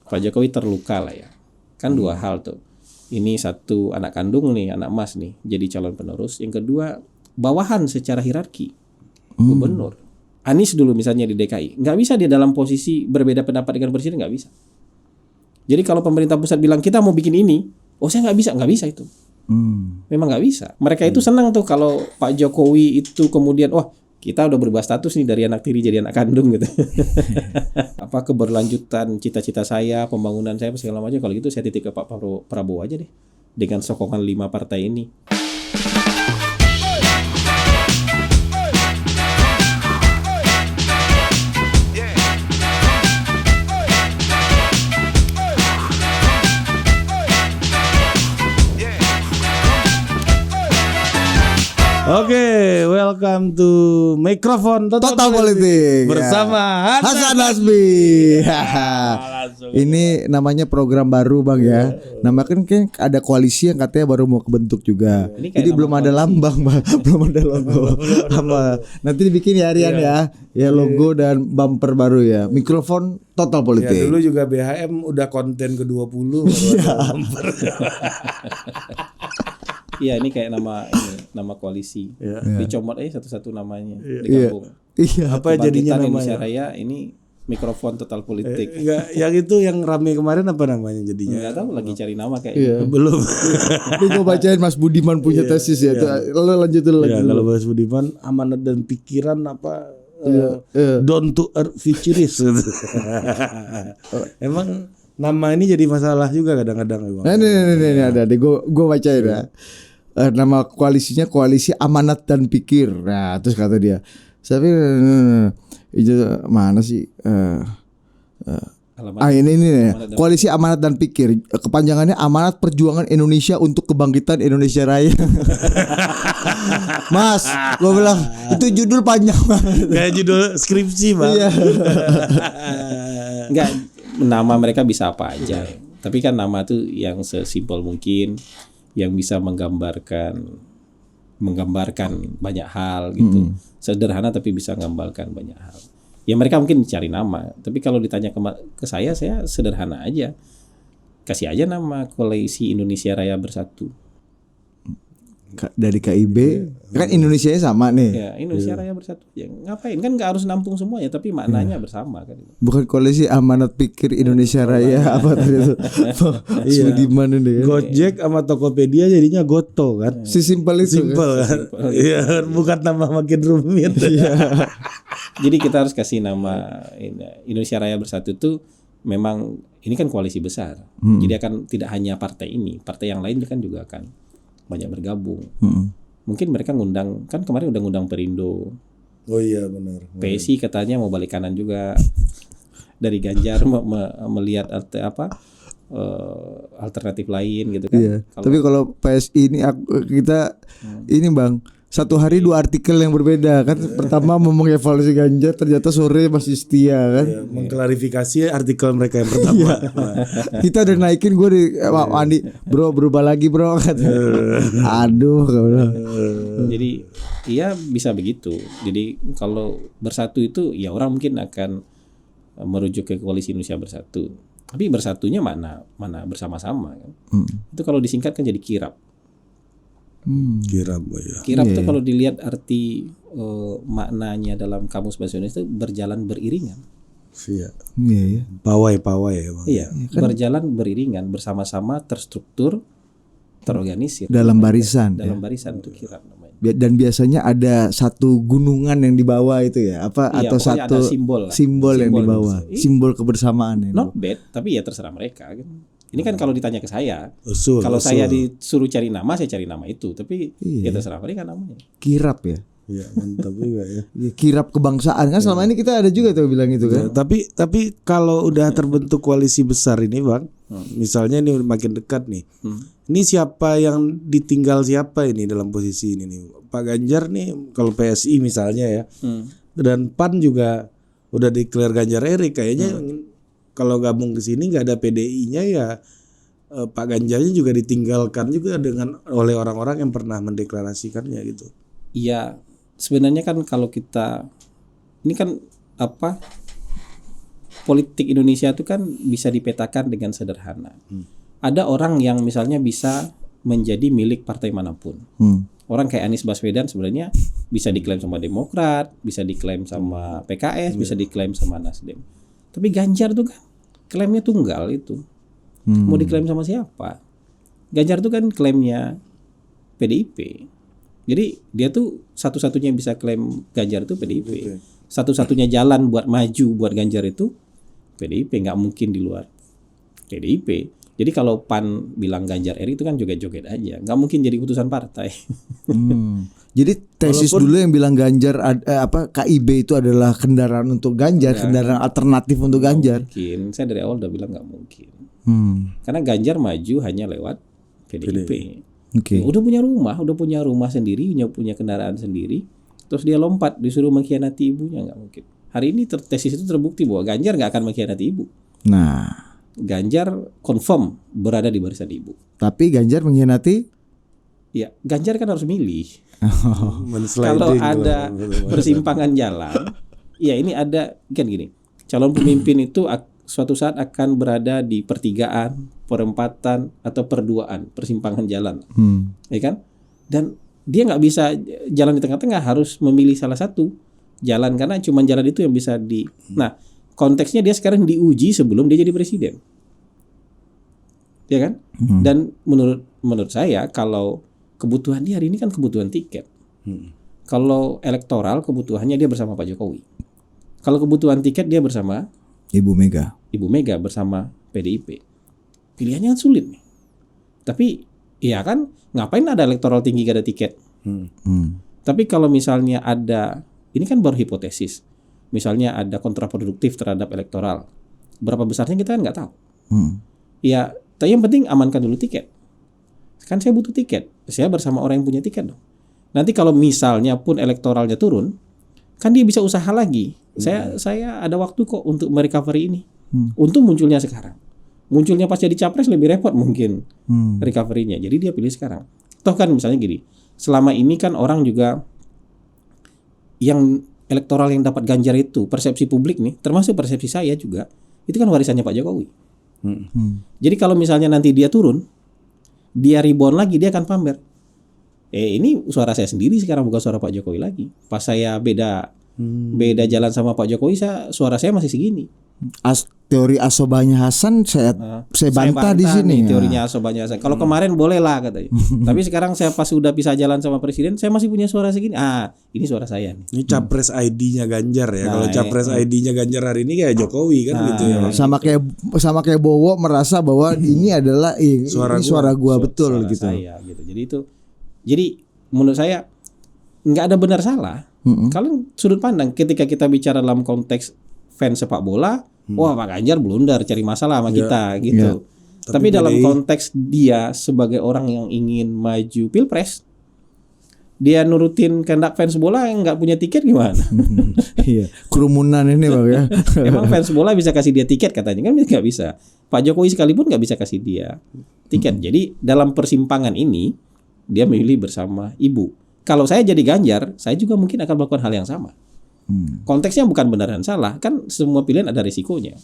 Pak Jokowi terluka lah ya. Kan dua hal tuh. Ini satu anak kandung nih, anak emas nih, jadi calon penerus. Yang kedua bawahan secara hierarki, gubernur. Anies dulu misalnya di DKI, nggak bisa dia dalam posisi berbeda pendapat dengan presiden, nggak bisa. Jadi kalau pemerintah pusat bilang kita mau bikin ini, saya nggak bisa itu. Memang nggak bisa. Mereka itu senang tuh kalau Pak Jokowi itu kemudian, kita udah berubah status nih dari anak tiri jadi anak kandung gitu. Apa keberlanjutan cita-cita saya, pembangunan saya segala macam, kalau gitu saya titik ke Pak Prabowo aja deh dengan sokongan 5 partai ini. Oke, welcome to Mikrofon Total Politik bersama Hasan Hasbi. Ini namanya program baru Bang ya. Nama kan ada koalisi yang katanya baru mau kebentuk juga. Jadi belum ada lambang Bang, belum ada logo. Apa? Nanti dibikin ya Rian ya. Ya logo dan bumper baru ya. Mikrofon Total Politik. Ya, dulu juga BHM udah konten ke-20 baru ada bumper. Iya, ini kayak nama koalisi. Dicomot aja satu-satu namanya, digabung. Iya. Apa jadinya Indonesia namanya? Raya ini Mikrofon Total Politik. Enggak, yang itu yang rame kemarin apa namanya jadinya? Enggak tahu, lagi cari nama kayak Iya. Belum. Ini gue bacain Mas Budiman punya tesis ya. Lo lanjut dulu. Ya, kalau Mas Budiman, amanat dan pikiran apa down to earth futurist. Emang nama ini jadi masalah juga kadang-kadang. Nah, ini ada deh, gue bacain ya. Nama koalisinya Koalisi Amanat dan Pikir. Nah, terus kata dia, tapi itu mana sih? Ini nih, Koalisi Amanat dan Pikir. Kepanjangannya Amanat Perjuangan Indonesia untuk Kebangkitan Indonesia Raya. Mas, gue bilang itu judul panjang banget. Kayak judul skripsi, Bang. Iya. Enggak, nama mereka bisa apa aja. Tapi kan nama tuh yang sesimpel mungkin, yang bisa menggambarkan banyak hal gitu. Sederhana tapi bisa menggambarkan banyak hal. Ya mereka mungkin cari nama, tapi kalau ditanya ke saya sederhana aja. Kasih aja nama Koalisi Indonesia Raya Bersatu. Dari KIB kan Indonesianya sama nih. Ya, Indonesia Raya Bersatu. Ya, ngapain? Kan nggak harus nampung semuanya, tapi maknanya bersama kan. Bukan Koalisi Amanat Pikir Indonesia Raya apa tadi itu? Budiman ini. Gojek sama Tokopedia jadinya Goto kan. Simpel itu. Simpel kan. Iya, bukan nama makin rumit. Jadi kita harus kasih nama Indonesia Raya Bersatu itu memang ini kan koalisi besar. Jadi akan tidak hanya partai ini, partai yang lain kan juga akan banyak bergabung. Mungkin mereka ngundang, kan kemarin udah ngundang Perindo. Oh iya benar. PSI katanya mau balik kanan juga. Dari Ganjar melihat alternatif lain gitu kan. Iya. Tapi kalau PSI ini kita ini Bang, satu hari 2 artikel yang berbeda kan. Pertama mengevaluasi Ganjar, ternyata sore masih setia kan. Iya, mengklarifikasi artikel mereka yang pertama. Kita udah naikin, gue di Andi, bro berubah lagi bro. Aduh. Jadi iya bisa begitu. Jadi kalau bersatu itu ya orang mungkin akan merujuk ke Koalisi Indonesia Bersatu. Tapi bersatunya mana bersama-sama kan. Itu kalau disingkat kan jadi kirap. Kirap ya. Kirap itu kalau dilihat arti maknanya dalam kamus bahasa Indonesia itu berjalan beriringan. Iya. Iya. Pawai ya Bang. Iya, berjalan beriringan bersama-sama, terstruktur, terorganisir. Dalam barisan. Dalam barisan itu kirap namanya. Dan biasanya ada satu gunungan yang dibawa itu ya, atau satu simbol yang dibawa, simbol kebersamaan ya. Not bad, tapi ya terserah mereka kan. Ini kan kalau ditanya ke saya, kalau saya disuruh cari nama, saya cari nama itu. Tapi ya terserah mereka namanya. Kirap ya. Iya mantap juga ya. Kirap kebangsaan kan selama ini kita ada juga tuh bilang itu kan. Tapi kalau udah terbentuk koalisi besar ini Bang, misalnya ini makin dekat nih. Ini siapa yang ditinggal siapa ini dalam posisi ini nih? Pak Ganjar nih kalau PSI misalnya ya. Dan PAN juga udah declare Ganjar Erik kayaknya. Kalau gabung ke sini nggak ada PDI-nya ya Pak Ganjarnya juga ditinggalkan juga oleh orang-orang yang pernah mendeklarasikannya gitu. Iya, sebenarnya kan kalau kita ini kan politik Indonesia itu kan bisa dipetakan dengan sederhana. Ada orang yang misalnya bisa menjadi milik partai manapun. Orang kayak Anies Baswedan sebenarnya bisa diklaim sama Demokrat, bisa diklaim sama PKS, bisa diklaim sama Nasdem. Tapi Ganjar tuh kan klaimnya tunggal itu. Mau diklaim sama siapa? Ganjar tuh kan klaimnya PDIP. Jadi dia tuh satu-satunya yang bisa klaim Ganjar itu PDIP. Satu-satunya jalan buat maju buat Ganjar itu PDIP, nggak mungkin di luar PDIP. Jadi kalau PAN bilang Ganjar RI itu kan joget-joget aja, nggak mungkin jadi keputusan partai. Jadi tesis dulu yang bilang Ganjar KIB itu adalah kendaraan untuk Ganjar, kendaraan alternatif untuk Ganjar. Mungkin saya dari awal udah bilang nggak mungkin. Karena Ganjar maju hanya lewat PDIP. Udah punya rumah sendiri, punya kendaraan sendiri, terus dia lompat disuruh mengkhianati ibunya, nggak mungkin. Hari ini tesis itu terbukti bahwa Ganjar nggak akan mengkhianati ibu. Nah, Ganjar confirm berada di barisan ibu. Tapi Ganjar mengkhianati? Ya, Ganjar kan harus milih. Kalau ada persimpangan jalan, ya ini ada kan gini. Calon pemimpin itu suatu saat akan berada di pertigaan, perempatan atau perduaan, persimpangan jalan, ya kan? Dan dia nggak bisa jalan di tengah-tengah, harus memilih salah satu jalan karena cuma jalan itu yang bisa di. Nah, konteksnya dia sekarang diuji sebelum dia jadi presiden, ya kan? Dan menurut saya kalau kebutuhan dia hari ini kan kebutuhan tiket. Kalau elektoral kebutuhannya dia bersama Pak Jokowi. Kalau kebutuhan tiket dia bersama Ibu Mega bersama PDIP. Pilihannya kan sulit nih. Tapi ya kan ngapain ada elektoral tinggi gak ada tiket? Tapi kalau misalnya ada, ini kan baru hipotesis. Misalnya ada kontraproduktif terhadap elektoral, berapa besarnya kita kan nggak tahu. Ya, tapi yang penting amankan dulu tiket. Kan saya butuh tiket, saya bersama orang yang punya tiket dong. Nanti kalau misalnya pun elektoralnya turun, kan dia bisa usaha lagi. Saya ada waktu kok untuk merecovery ini. Untung munculnya sekarang. Munculnya pas jadi capres lebih repot mungkin recovery-nya. Jadi dia pilih sekarang. Toh kan misalnya gini, selama ini kan orang juga yang elektoral yang dapat Ganjar itu, persepsi publik nih, termasuk persepsi saya juga, itu kan warisannya Pak Jokowi. Jadi kalau misalnya nanti dia turun, dia rebound lagi, dia akan pamer. Ini suara saya sendiri sekarang, bukan suara Pak Jokowi lagi. Pas saya beda jalan sama Pak Jokowi, suara saya masih segini. Teori asobanya Hasan saya bantah di sini. Teorinya asobanya Hasan. Kalau kemarin boleh lah katanya. Tapi sekarang saya pas sudah bisa jalan sama presiden, saya masih punya suara segini. Ini suara saya nih. Ini capres ID-nya Ganjar ya. Kalau capres ID-nya Ganjar hari ini kayak Jokowi kan gitu ya. Sama kayak Bowo merasa bahwa ini adalah suara gua betul suara gitu. Saya, gitu. Jadi menurut saya nggak ada benar salah. Kalau sudut pandang ketika kita bicara dalam konteks fans sepak bola, wah Pak Ganjar blunder cari masalah sama kita gitu. Tapi dalam konteks dia sebagai orang yang ingin maju pilpres, dia nurutin kehendak fans bola yang nggak punya tiket gimana? Iya, kerumunan ini Bang ya. Emang fans bola bisa kasih dia tiket katanya, kan nggak bisa. Pak Jokowi sekalipun nggak bisa kasih dia tiket. Jadi dalam persimpangan ini dia memilih bersama ibu. Kalau saya jadi Ganjar, saya juga mungkin akan melakukan hal yang sama. Konteksnya bukan benar dan salah, kan semua pilihan ada risikonya.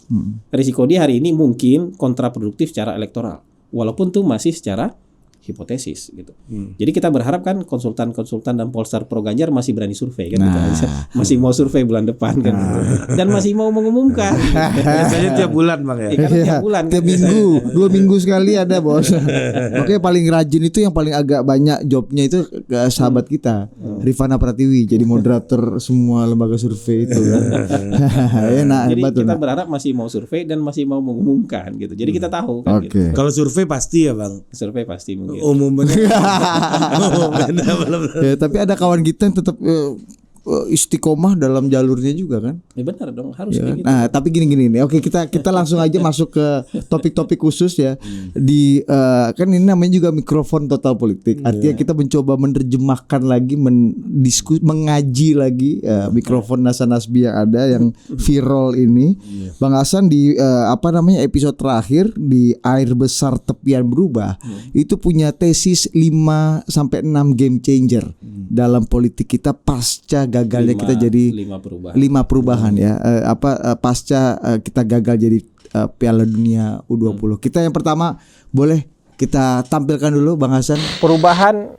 Risiko dia hari ini mungkin kontraproduktif secara elektoral, walaupun tuh masih secara hipotesis gitu. Jadi kita berharap kan konsultan-konsultan dan pollster pro Ganjar masih berani survei kan, masih mau survei bulan depan kan, dan masih mau mengumumkan. Biasanya tiap bulan Bang ya. Tiap bulan. Tiap minggu, 2 minggu sekali ada bos. Makanya paling rajin itu yang paling agak banyak jobnya itu sahabat kita, Rifana Pratiwi, jadi moderator semua lembaga survei itu. Jadi kita berharap masih mau survei dan masih mau mengumumkan gitu. Jadi kita tahu kan gitu. Kalau survei pasti ya Bang. Survei pasti mungkin. Umumnya. Ya, tapi ada kawan kita yang tetap istiqomah dalam jalurnya juga kan? Ya benar dong, harus ya. gitu. Nah, tapi gini nih. Oke, kita langsung aja masuk ke topik-topik khusus ya. Di kan ini namanya juga mikrofon total politik. Artinya kita mencoba menerjemahkan lagi, mengaji lagi mikrofon Hasan Nasbi yang ada yang viral ini. Bang Hasan di episode terakhir di Air Besar Tepian Berubah itu punya tesis 5-6 game changer dalam politik kita pasca gagalnya kita jadi 5 perubahan ya. Pasca kita gagal jadi Piala Dunia U20. Kita yang pertama boleh kita tampilkan dulu Bang Hasan. Perubahan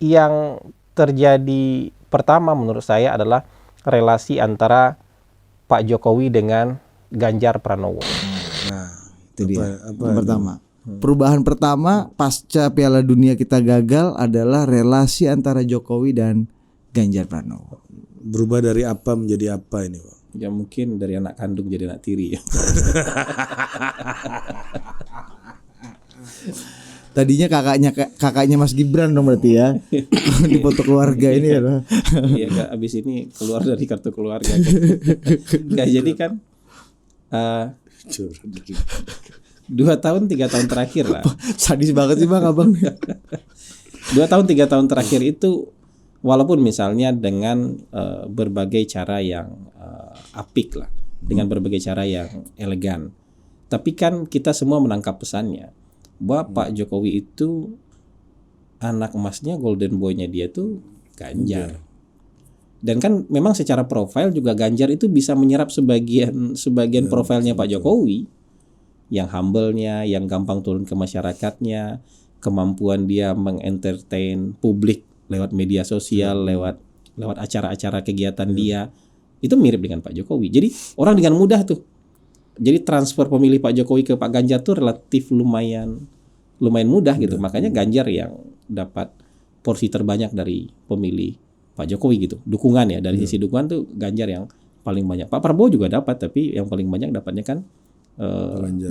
yang terjadi pertama menurut saya adalah relasi antara Pak Jokowi dengan Ganjar Pranowo. Nah, itu dia. Yang pertama. Perubahan pertama pasca Piala Dunia kita gagal adalah relasi antara Jokowi dan Ganjar Pranowo. Berubah dari apa menjadi apa ini, Pak? Ya mungkin dari anak kandung jadi anak tiri ya. Tadinya kakaknya Mas Gibran dong berarti ya. Di foto keluarga ini ya. Iya, abis ini keluar dari kartu keluarga. Nggak jadi kan 2 tahun 3 tahun terakhir lah. Sadis banget sih Bang Abang. 2 tahun 3 tahun terakhir itu walaupun misalnya dengan berbagai cara yang apik lah, dengan berbagai cara yang elegan, tapi kan kita semua menangkap pesannya bahwa Pak Jokowi itu anak emasnya, golden boy-nya dia tuh Ganjar. Dan kan memang secara profil juga Ganjar itu bisa menyerap sebagian profilnya Pak Jokowi, yang humble-nya, yang gampang turun ke masyarakatnya, kemampuan dia mengentertain publik lewat media sosial, lewat acara-acara kegiatan dia, itu mirip dengan Pak Jokowi. Jadi orang dengan mudah tuh. Jadi transfer pemilih Pak Jokowi ke Pak Ganjar tuh relatif lumayan mudah gitu. Makanya Ganjar yang dapat porsi terbanyak dari pemilih Pak Jokowi gitu. Dukungan ya, dari sisi dukungan tuh Ganjar yang paling banyak. Pak Prabowo juga dapat, tapi yang paling banyak dapatnya kan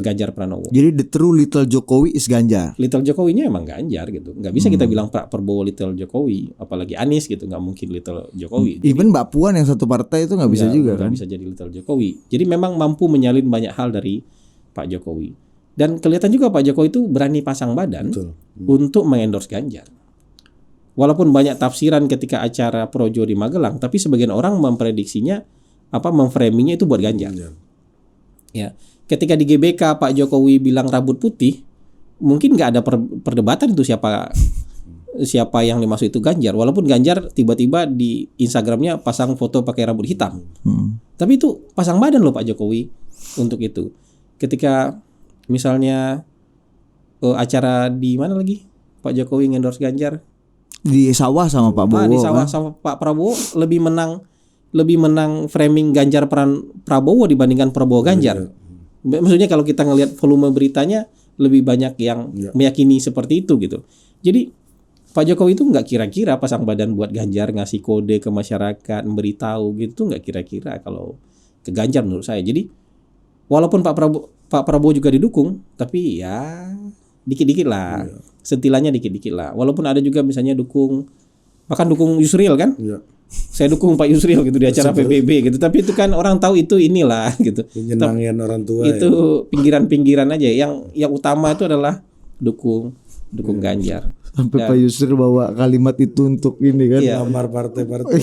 Ganjar Pranowo. Jadi the true little Jokowi is Ganjar. Little Jokowinya emang Ganjar gitu. Nggak bisa kita bilang Pak Prabowo little Jokowi, apalagi Anies gitu, nggak mungkin little Jokowi. Even Mbak Puan yang satu partai itu nggak bisa juga kan? Bisa jadi little Jokowi. Jadi memang mampu menyalin banyak hal dari Pak Jokowi. Dan kelihatan juga Pak Jokowi itu berani pasang badan untuk mengendorse Ganjar. Walaupun banyak tafsiran ketika acara Projo di Magelang, tapi sebagian orang memprediksinya memframingnya itu buat Ganjar. Ya. Ketika di GBK Pak Jokowi bilang rambut putih, mungkin nggak ada perdebatan itu siapa yang dimaksud itu Ganjar. Walaupun Ganjar tiba-tiba di Instagramnya pasang foto pakai rambut hitam, tapi itu pasang badan loh Pak Jokowi untuk itu. Ketika misalnya acara di mana lagi Pak Jokowi ngendorse Ganjar di sawah sama Pak Prabowo. Di sawah sama Pak Prabowo lebih menang framing Ganjar Prabowo dibandingkan Prabowo Ganjar. Maksudnya kalau kita ngelihat volume beritanya lebih banyak yang meyakini seperti itu gitu. Jadi Pak Jokowi itu nggak kira-kira pasang badan buat Ganjar, ngasih kode ke masyarakat, memberitahu gitu, nggak kira-kira kalau ke Ganjar menurut saya. Jadi walaupun Pak Prabowo juga didukung, tapi ya dikit-dikit lah, sentilannya dikit-dikit lah. Walaupun ada juga misalnya bahkan dukung Yusril kan. Saya dukung Pak Yusril gitu di acara PBB gitu, tapi itu kan orang tahu itu inilah gitu. Penyenangan orang tua itu ya. Pinggiran-pinggiran aja. Yang utama itu adalah dukung Ganjar. Sampai Pak Yusril bawa kalimat itu untuk ini kan. Lamar partai-partai.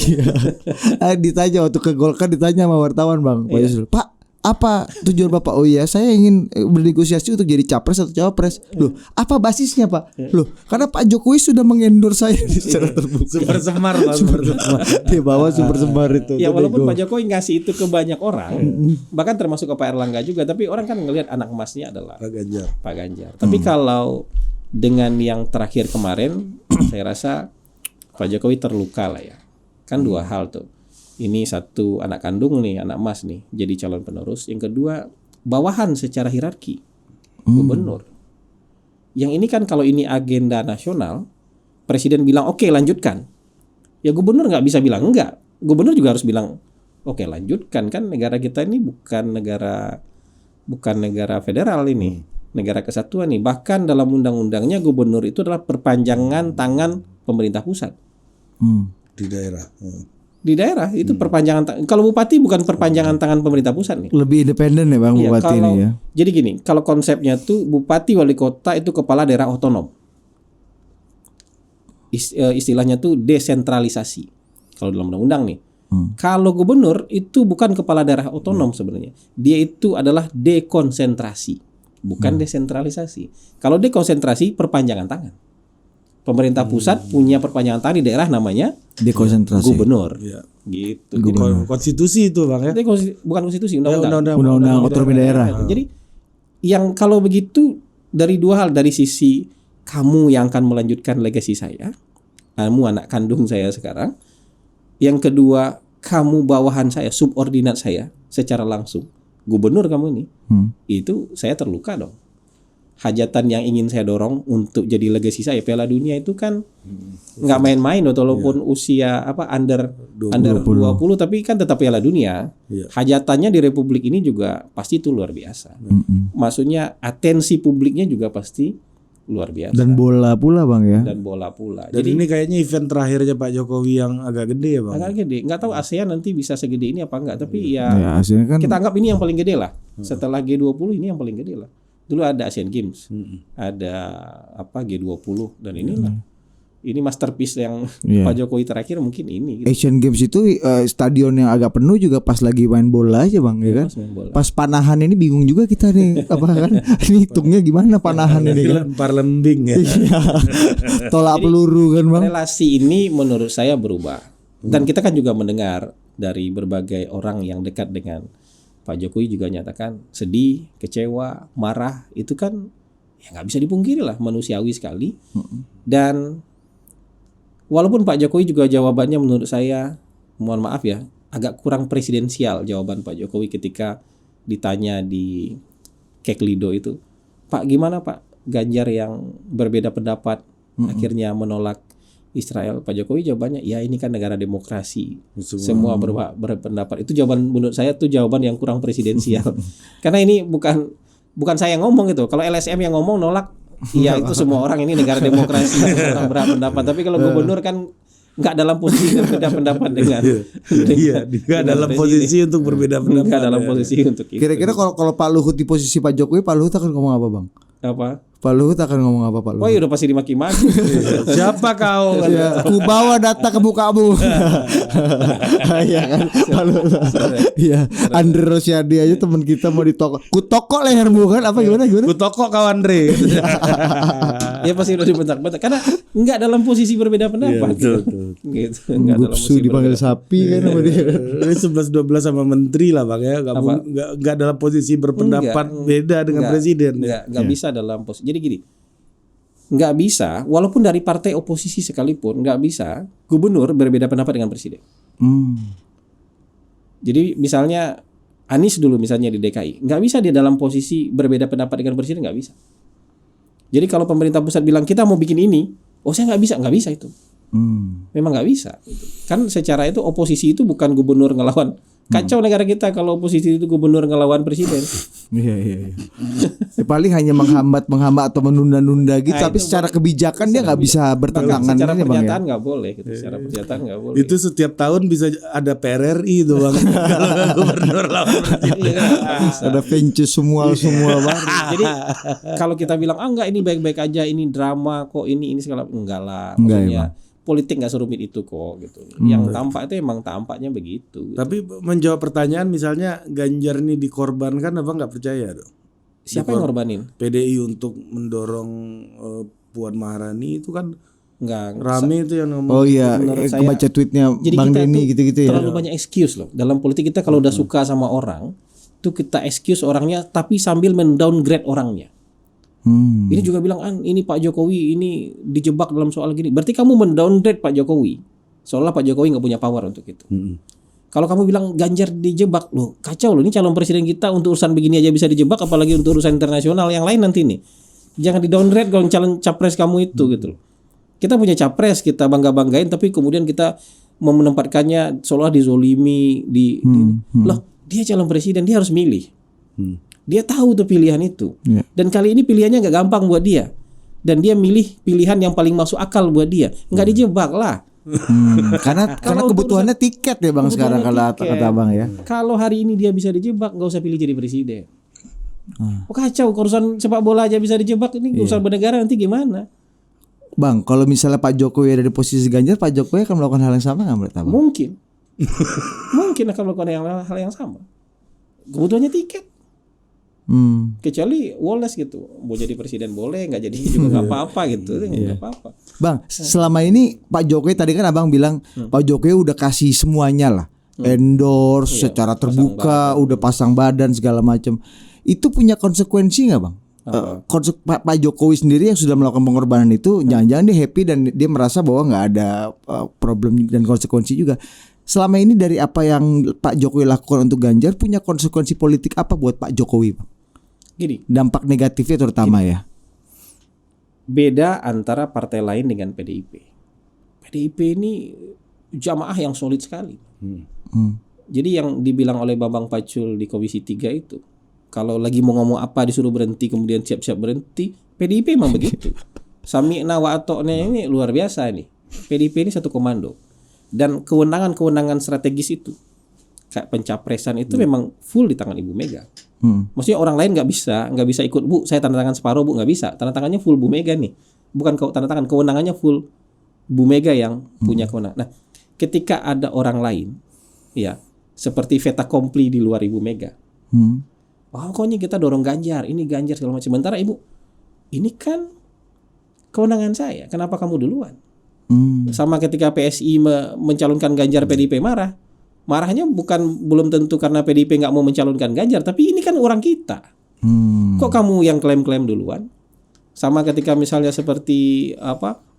Ditanya waktu ke Golkar, ditanya sama wartawan Bang Pak Yusril, Pak, apa tujuan Bapak? Oh iya, saya ingin bernegosiasi untuk jadi capres atau cawapres. Loh, apa basisnya Pak? Loh, karena Pak Jokowi sudah mengendorse saya secara terbuka. Super semar. Dia bawa super semar itu. Ya walaupun Pak Jokowi ngasih itu ke banyak orang, bahkan termasuk ke Pak Erlangga juga, tapi orang kan ngelihat anak emasnya adalah Pak Ganjar. Tapi kalau dengan yang terakhir kemarin, saya rasa Pak Jokowi terluka lah ya. Kan 2 hal tuh. Ini satu, anak kandung nih, anak emas nih, jadi calon penerus. Yang kedua, bawahan secara hierarki, gubernur. Yang ini kan kalau ini agenda nasional, presiden bilang oke, lanjutkan. Ya gubernur nggak bisa bilang enggak. Gubernur juga harus bilang oke, lanjutkan. Kan negara kita ini bukan negara federal ini, negara kesatuan nih. Bahkan dalam undang-undangnya gubernur itu adalah perpanjangan tangan pemerintah pusat di daerah. Di daerah itu perpanjangan. Kalau bupati bukan perpanjangan tangan pemerintah pusat nih. Lebih independen ya Bang bupati ini ya. Jadi gini, kalau konsepnya tuh bupati wali kota itu kepala daerah otonom. Istilahnya tuh desentralisasi. Kalau dalam undang-undang nih. Kalau gubernur itu bukan kepala daerah otonom sebenarnya. Dia itu adalah dekonsentrasi, bukan desentralisasi. Kalau dekonsentrasi perpanjangan tangan. Pemerintah pusat punya perpanjangan tangan di daerah namanya Dekonsentrasi. gubernur. Iya. Gitu. Konstitusi itu Bang ya. Jadi bukan konstitusi, undang-undang. Undang-undang otonomi daerah. Jadi yang kalau begitu dari dua hal, dari sisi kamu yang akan melanjutkan legasi saya, kamu anak kandung saya sekarang. Yang kedua, kamu bawahan saya, subordinat saya secara langsung. Gubernur kamu ini. Itu saya terluka dong. Hajatan yang ingin saya dorong untuk jadi legasi saya Piala Dunia itu kan nggak main-main loh, walaupun usia under 20 tapi kan tetap Piala Dunia. Hajatannya di Republik ini juga pasti itu luar biasa. Maksudnya atensi publiknya juga pasti luar biasa. Dan bola pula Bang ya. Dan bola pula. Dan Jadi ini kayaknya event terakhirnya Pak Jokowi yang agak gede ya Bang. agak gede. Nggak tahu ASEAN nanti bisa segede ini apa enggak, tapi ya Hasilnya kan kita anggap ini yang paling gede lah. Setelah G20 ini yang paling gede lah. Dulu ada Asian Games, ada G20 dan inilah. Ini masterpiece yang Pak Jokowi terakhir mungkin ini. Gitu. Asian Games itu stadion yang agak penuh juga pas lagi main bola aja Bang ya kan. Pas panahan ini bingung juga kita nih apa kan. Ini hitungnya gimana panahan ini kan. Lempar lembing ya. Tolak peluru kan Bang. Relasi ini menurut saya berubah. Dan kita kan juga mendengar dari berbagai orang yang dekat dengan Pak Jokowi juga nyatakan sedih, kecewa, marah. Itu kan ya nggak bisa dipungkiri lah, manusiawi sekali. Dan walaupun Pak Jokowi juga jawabannya menurut saya, mohon maaf ya, agak kurang presidensial jawaban Pak Jokowi ketika ditanya di Keklido itu. Pak gimana Pak Ganjar yang berbeda pendapat akhirnya menolak Israel? Pak Jokowi jawabannya, ya ini kan negara demokrasi, semua berpendapat. Itu jawaban menurut saya tuh jawaban yang kurang presidensial. Karena ini bukan saya yang ngomong itu. Kalau LSM yang ngomong nolak, ya itu semua orang ini negara demokrasi, orang berpendapat. Tapi kalau gubernur kan nggak dalam posisi berbeda pendapat dengan nggak dalam posisi untuk berbeda pendapat. Nggak dalam posisi untuk itu. Kira-kira kalau Pak Luhut di posisi Pak Jokowi, Pak Luhut akan ngomong apa Bang? Apa? Pak Luhut akan ngomong apa Pak Luhut? Oh iya udah pasti dimaki-maki. Siapa kau? Ya, ku bawa data ke mukamu. Iya kan? Pak Luhut. Iya, Andre Rosiadi aja teman kita mau ditokok. Ku tokok lehermu kan? Apa gimana? Ku tokok kau Andre. Ya pasti udah dibentak-bentak karena nggak dalam posisi berbeda pendapat. Gitu. Nggak dalam Gupsu posisi dipanggil sapi kan sama dia. Ini 11-12 sama menteri lah Bang ya. Nggak dalam posisi berpendapat beda dengan presiden. Nggak bisa dalam posisi. Jadi gini, nggak bisa, walaupun dari partai oposisi sekalipun nggak bisa gubernur berbeda pendapat dengan presiden. Jadi misalnya Anies dulu misalnya di DKI, nggak bisa dia dalam posisi berbeda pendapat dengan presiden, nggak bisa. Jadi kalau pemerintah pusat bilang kita mau bikin ini, oh saya nggak bisa itu. Memang nggak bisa. Kan secara itu oposisi itu bukan gubernur ngelawan. Kacau negara kita kalau oposisi itu gubernur ngelawan presiden. Iya. Ya, paling hanya menghambat atau menunda-nunda gitu. Tapi secara kebijakan dia nggak bisa bertentangan. Secara Bang, pernyataan ya? nggak boleh. Gitu. Secara pernyataan nggak boleh. Itu setiap tahun bisa ada PRRI itu Bang. Kalau gubernur lawan presiden. Ada Ventus semua baru. Jadi kalau kita bilang enggak ini baik-baik aja, ini drama kok, ini segala, enggak lah. Enggak, Maksudnya politik nggak serumit itu kok gitu. Yang tampak itu emang tampaknya begitu. Gitu. Tapi menjawab pertanyaan misalnya Ganjar ini dikorbankan apa nggak percaya dong? Siapa yang ngorbanin? PDI untuk mendorong Puan Maharani itu kan Enggak. rame itu yang ngomong. Oh iya, saya, baca tweetnya jadi Bang kita Denny gitu-gitu ya. Terlalu banyak excuse loh. Dalam politik kita kalau udah suka sama orang, tuh kita excuse orangnya tapi sambil mendowngrade orangnya. Ini juga bilang ini Pak Jokowi ini dijebak dalam soal gini. Berarti kamu mendowngrade Pak Jokowi. Seolah Pak Jokowi nggak punya power untuk itu. Kalau kamu bilang Ganjar dijebak, loh kacau loh, ini calon presiden kita untuk urusan begini aja bisa dijebak, apalagi untuk urusan internasional yang lain nanti nih. Jangan di-downgrade kalau calon capres kamu itu gitu loh. Kita punya capres, kita bangga-banggain, tapi kemudian kita mau menempatkannya seolah dizolimi loh dia calon presiden, dia harus milih. Dia tahu tuh pilihan itu. Dan kali ini pilihannya nggak gampang buat dia. Dan dia milih pilihan yang paling masuk akal buat dia. Nggak dijebak lah. Karena kebutuhannya tiket ya Bang sekarang kalau kata Abang ya. Kalau hari ini dia bisa dijebak, nggak usah pilih jadi presiden. Oh, kacau, urusan sepak bola aja bisa dijebak, ini urusan bernegara nanti gimana? Bang, kalau misalnya Pak Jokowi ada di posisi Ganjar, Pak Jokowi akan melakukan hal yang sama nggak menurut Abang? Mungkin akan melakukan hal yang sama. Kebutuhannya tiket. Kecuali Wallace gitu, mau jadi presiden boleh, nggak jadi juga nggak apa-apa gitu, nggak apa-apa. Bang, selama ini Pak Jokowi tadi kan abang bilang Pak Jokowi udah kasih semuanya lah, endorse secara terbuka, udah pasang badan segala macam. Itu punya konsekuensi nggak bang? Pak Jokowi sendiri yang sudah melakukan pengorbanan itu, jangan-jangan dia happy dan dia merasa bahwa nggak ada problem dan konsekuensi juga. Selama ini dari apa yang Pak Jokowi lakukan untuk Ganjar punya konsekuensi politik apa buat Pak Jokowi, bang? Gini, Dampak negatifnya terutama ya. Beda antara partai lain dengan PDIP. PDIP ini jamaah yang solid sekali. Jadi yang dibilang oleh Bambang Pacul di Komisi 3 itu, kalau lagi mau ngomong apa disuruh berhenti kemudian siap-siap berhenti, PDIP memang begitu. Sami'na wa ata'na ini luar biasa nih. PDIP ini satu komando. Dan kewenangan-kewenangan strategis itu, kayak pencapresan itu memang full di tangan Ibu Mega. Maksudnya orang lain nggak bisa ikut, Bu saya tanda tangan separuh, Bu nggak bisa, tanda tangannya full Bu Mega nih, bukan tanda tangan, kewenangannya full Bu Mega yang punya kewenangan. Nah ketika ada orang lain ya seperti fait accompli di luar Ibu Mega, pokoknya kita dorong Ganjar, ini Ganjar segala macam, sementara Ibu ini kan kewenangan saya, kenapa kamu duluan? Sama ketika PSI mencalonkan Ganjar, PDIP marahnya belum tentu karena PDIP nggak mau mencalonkan Ganjar, tapi ini kan orang kita. Kok kamu yang klaim-klaim duluan? Sama ketika misalnya seperti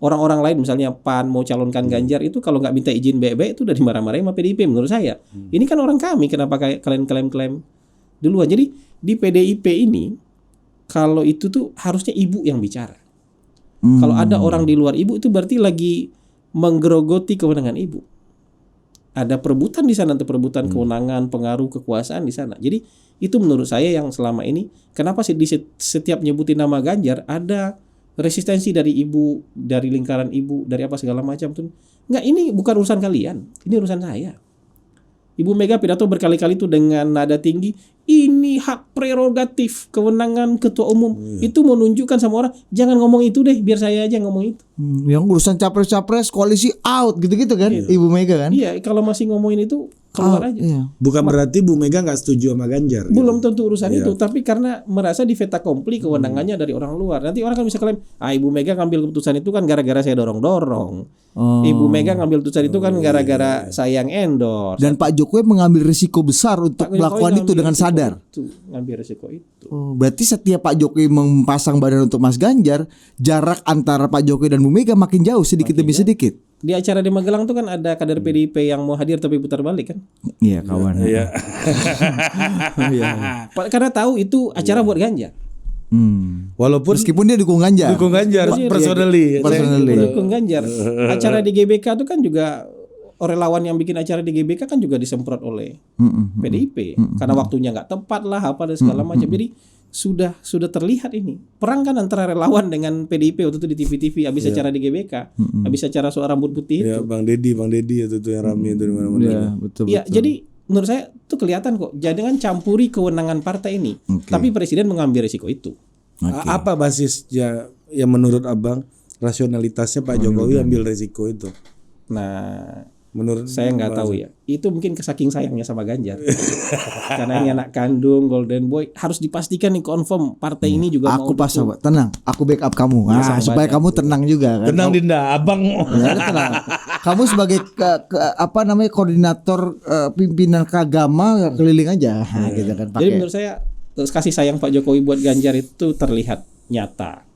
orang-orang lain, misalnya PAN mau calonkan Ganjar itu kalau nggak minta izin baik-baik itu udah dimarah-marahin sama PDIP menurut saya. Ini kan orang kami, kenapa kalian klaim-klaim duluan? Jadi di PDIP ini kalau itu tuh harusnya Ibu yang bicara. Kalau ada orang di luar Ibu itu berarti lagi menggerogoti kewenangan Ibu. Ada perebutan di sana, perebutan kewenangan, pengaruh, kekuasaan di sana. Jadi itu menurut saya yang selama ini, kenapa sih di setiap nyebutin nama Ganjar ada resistensi dari Ibu, dari lingkaran Ibu, dari apa segala macam tuh. Enggak, ini bukan urusan kalian, ini urusan saya. Ibu Mega pidato berkali-kali itu dengan nada tinggi, ini hak prerogatif kewenangan ketua umum. Itu menunjukkan sama orang, jangan ngomong itu deh, biar saya aja ngomong itu. Yang urusan capres-capres koalisi out gitu-gitu kan, Ibu Mega kan? Iya, kalau masih ngomongin itu keluar aja. Iya. Bukan berarti Bu Mega nggak setuju sama Ganjar. Belum tentu urusan itu, tapi karena merasa di fait accompli kewenangannya dari orang luar. Nanti orang kan bisa klaim, Ibu Mega ngambil keputusan itu kan gara-gara saya dorong-dorong. Ibu Mega ngambil keputusan itu kan gara-gara saya yang endorse. Dan Pak Jokowi mengambil risiko besar untuk melakukan itu dengan sadar. Ngambil risiko itu. Berarti setiap Pak Jokowi mempasang badan untuk Mas Ganjar, jarak antara Pak Jokowi dan Bu Mega makin jauh sedikit demi sedikit. Di acara di Magelang tuh kan ada kader PDIP yang mau hadir tapi putar balik kan? Iya kawan. Iya. Karena tahu itu acara buat Ganjar. Walaupun meskipun dia dukung Ganjar. Dukung Ganjar personally. Dukung Ganjar. Acara di GBK itu kan juga relawan yang bikin acara di GBK kan juga disemprot oleh PDIP karena waktunya nggak tepat lah apa dan segala macam. Jadi sudah terlihat ini perang kan antara relawan dengan PDIP waktu itu di TV-TV habis acara di GBK, habis acara soal rambut putih itu. Ya, Bang Deddy itu yang rame itu di mana-mana. Iya, betul. Jadi menurut saya itu kelihatan kok. Jangan campuri kewenangan partai ini. Tapi presiden mengambil risiko itu. Apa basisnya yang menurut Abang rasionalitasnya Pak Jokowi ambil risiko itu? Nah, menurut saya nggak tahu ya. Itu mungkin kesaking sayangnya sama Ganjar. Karena ini anak kandung, golden boy, harus dipastikan nih confirm partai ini juga aku pas sama, tenang, aku backup kamu. Supaya kamu tenang juga kan. Tenang Dinda, Abang. Tenang. Kamu sebagai koordinator pimpinan keagama keliling aja gitu kan pakai. Jadi menurut saya kasih sayang Pak Jokowi buat Ganjar itu terlihat nyata.